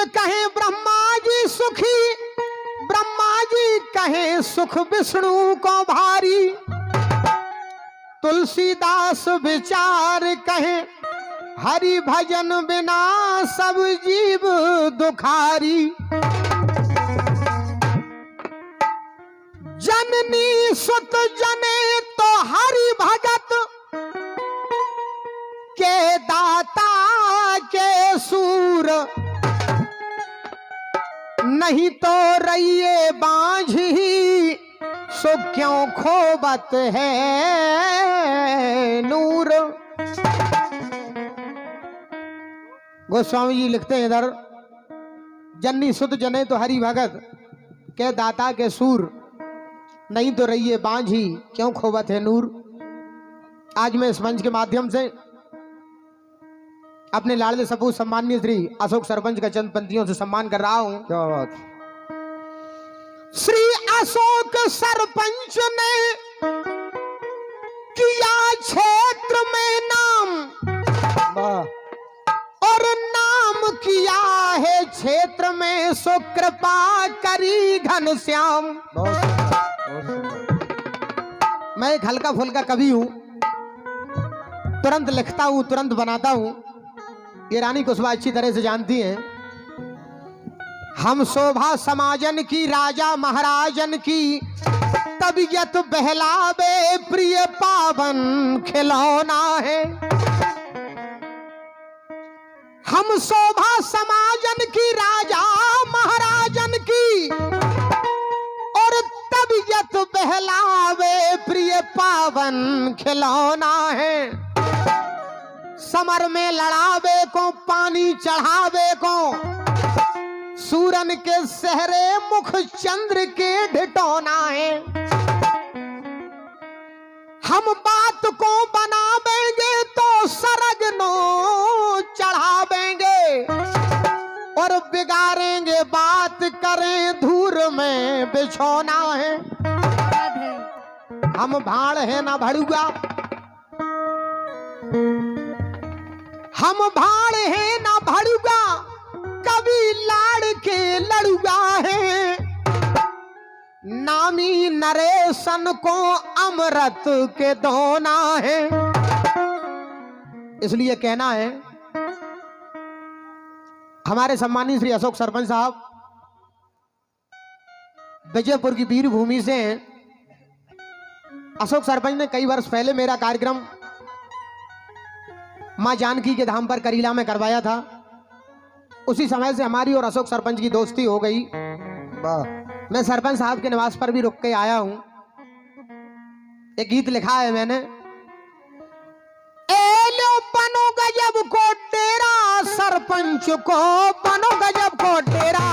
इंद्र कहे ब्रह्मा जी सुखी, ब्रह्मा जी कहे सुख विष्णु को भारी। तुलसीदास विचार कहे हरि भजन बिना सब जीव दुखारी। जननी सुत जने तो हरि भगत के दाता के सूर, नहीं तो रहिए बांझी सो क्यों खोबत है नूर। गोस्वामी जी लिखते हैं इधर, जननी सुत जने तो हरि भगत के दाता के सूर, नहीं तो रहिए बांझी क्यों खोबत है नूर। आज मैं इस मंच के माध्यम से अपने लाडले सपूत सम्माननीय श्री अशोक सरपंच का चंद पंक्तियों से सम्मान कर रहा हूं। क्या बात। श्री अशोक सरपंच ने किया क्षेत्र में नाम, और नाम किया है क्षेत्र में सो कृपा करी घनश्याम। मैं एक हल्का फुल्का कवि हूं, तुरंत लिखता हूं तुरंत बनाता हूं, ये रानी कुशवा अच्छी तरह से जानती हैं। हम शोभा समाजन की राजा महाराजन की, तबीयत बहलावे प्रिय पावन खिलौना है। हम शोभा समाजन की राजा महाराजन की, और तबीयत बहलावे प्रिय पावन खिलौना है। समर में लड़ावे को पानी चढ़ावे को, सूरन के सहरे मुख चंद्र के ढिठौना है। हम बात को बनावेंगे तो सरग नो चढ़ावेंगे, और बिगाड़ेंगे बात करें धूर में बिछौना है। हम भाड़ है ना भड़ुआ, हम भाड़ है ना भड़ुआ, कभी लाड़ के लड़ुआ है। नामी नरेशन को अमृत के दोना है। इसलिए कहना है हमारे सम्मानित श्री अशोक सरपंच साहब विजयपुर की वीर भूमि से हैं। अशोक सरपंच ने कई वर्ष पहले मेरा कार्यक्रम मां जानकी के धाम पर करीला में करवाया था। उसी समय से हमारी और अशोक सरपंच की दोस्ती हो गई। मैं सरपंच साहब के निवास पर भी रुक के आया हूं। एक गीत लिखा है मैंने, एलो बनो गजब को डेरा, सरपंच को बनो गजब को डेरा।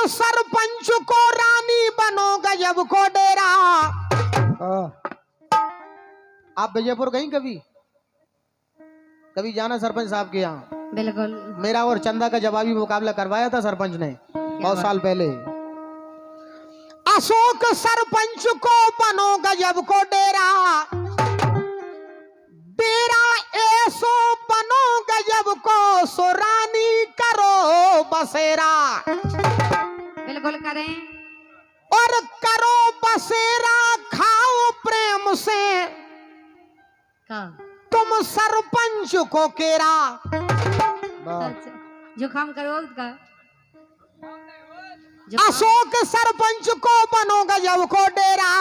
सरपंच को रानी बनो गजब को डेरा। आप विजयपुर गई कभी? कभी जाना सरपंच साहब के यहाँ? बिल्कुल। मेरा और चंदा का जवाबी मुकाबला करवाया था सरपंच ने बहुत साल पहले। अशोक सरपंच को बनो गजब को डेरा, डेरा ऐसो बनो गजब को सो रानी करो बसेरा। बिल्कुल करें। और करो बसेरा खाओ प्रेम से, तुम सरपंच को केरा। जुकाम करो उसका। अशोक सरपंच को बनो गजब को डेरा,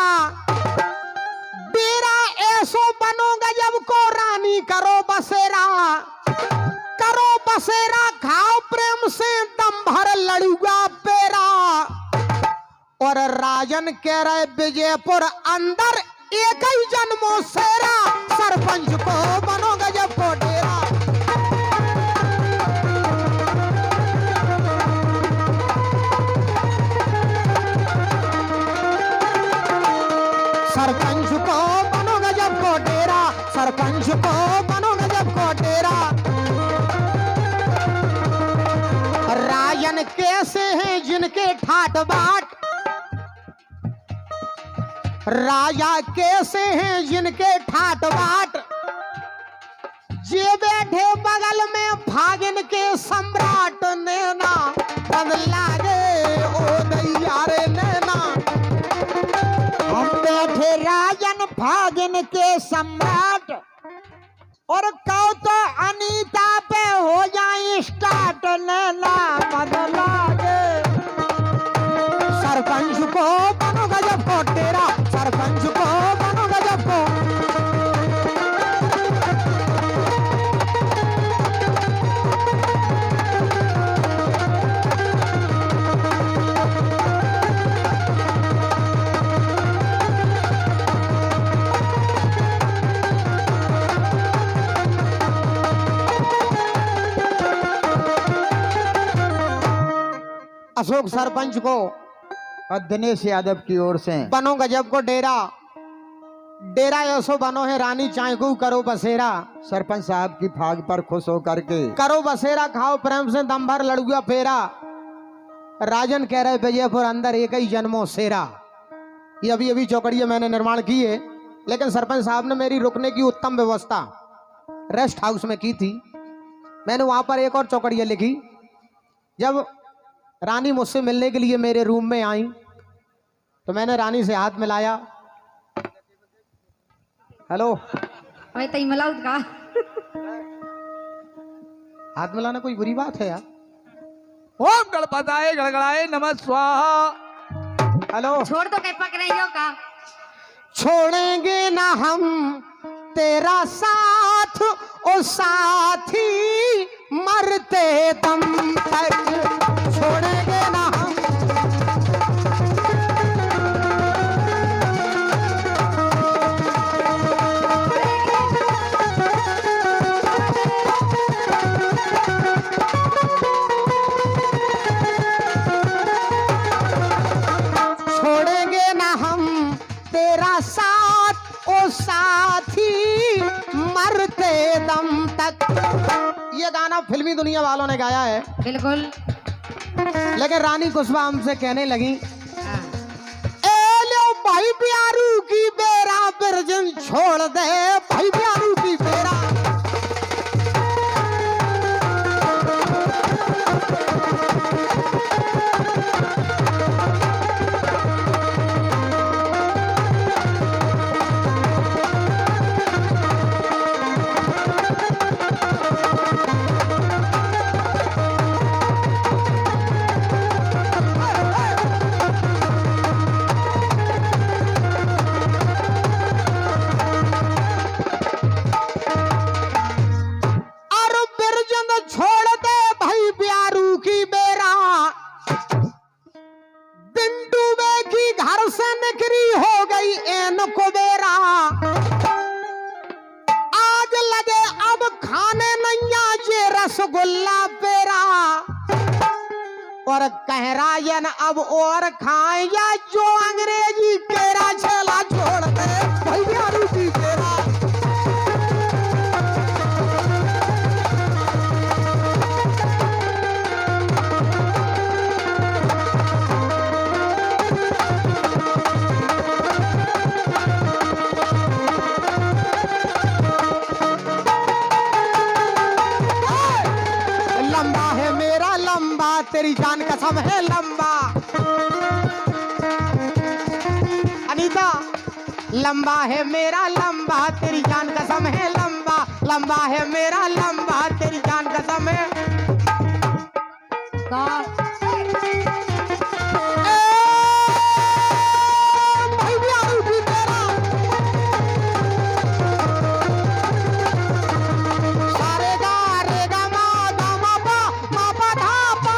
डेरा ऐसो बनो गजब को रानी करो बसेरा। करो बसेरा खाओ प्रेम से दम भर लड़ुआ पेरा और राजन कह रहे विजयपुर अंदर एक ही जन्मों सेरा सरपंच को बनो गजब को डेरा। सरपंच को बनो गजब को डेरा, सरपंच को बनो गजब को डेरा। राजन कैसे हैं जिनके ठाट बाट, राजा कैसे हैं जिनके ठाट बाट, जे बैठे बगल में भागिन के सम्राट नैना बदला रे ओ नैया रे नैना। हम बैठे राजन भागिन के सम्राट और कहो तो अनीता पे हो जाए स्टार्ट नैना बदला गे। सरपंच को बनो गजब को डेरा, सरपंच को बनो गजब को। अशोक सरपंच को और दिनेश यादव की ओर से बनो गजब को डेरा, डेरा ऐसो बनो है रानी चाय को करो बसेरा। सरपंच साहब की भाग पर खुश होकर के करो बसेरा खाओ प्रेम से दम भर लड़ुआ फेरा। राजन कह रहे विजयपुर अंदर एक ही जन्मों सेरा। ये अभी अभी चौकड़ियां मैंने निर्माण की है, लेकिन सरपंच साहब ने मेरी रुकने की उत्तम व्यवस्था रेस्ट हाउस में की थी। मैंने वहां पर एक और चौकड़ियां लिखी। जब रानी मुझसे मिलने के लिए मेरे रूम में आई तो मैंने रानी से हाथ मिलाया। हेलो, भाई तई मलाउत का हाथ मिलाना कोई बुरी बात है यार? ओम गणपताय गड़गड़ाए नमः स्वाहा। हेलो, छोड़ दो कहीं पक रही हो का। छोड़ेंगे ना हम तेरा साथ ओ साथी मरते दम तक, छोड़ेंगे ना हम। छोड़ेंगे ना हम तेरा साथ ओ साथी मरते दम तक। ये गाना फिल्मी दुनिया वालों ने गाया है, बिल्कुल। लेकिन रानी कुशवा हमसे कहने लगी, हाँ। ए लो भाई प्यारू की बेरा बिरजन छोड़ दे, भाई प्यारू की बेरा। रसगुल्ला पेरा और कह राजन अब और खाए या जो अंग्रेजी केरा छला छोड़ दे भैया रूटी केरा। लंबा है मेरा लंबा तेरी जान कसम है लंबा। अनीता, लंबा है मेरा लंबा तेरी जान कसम है लंबा, लंबा है मेरा लंबा तेरी जान कसम है। सारे गा रे गा मा गा मा पा धा पा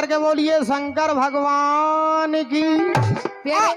करके बोलिए शंकर भगवान की। पेड़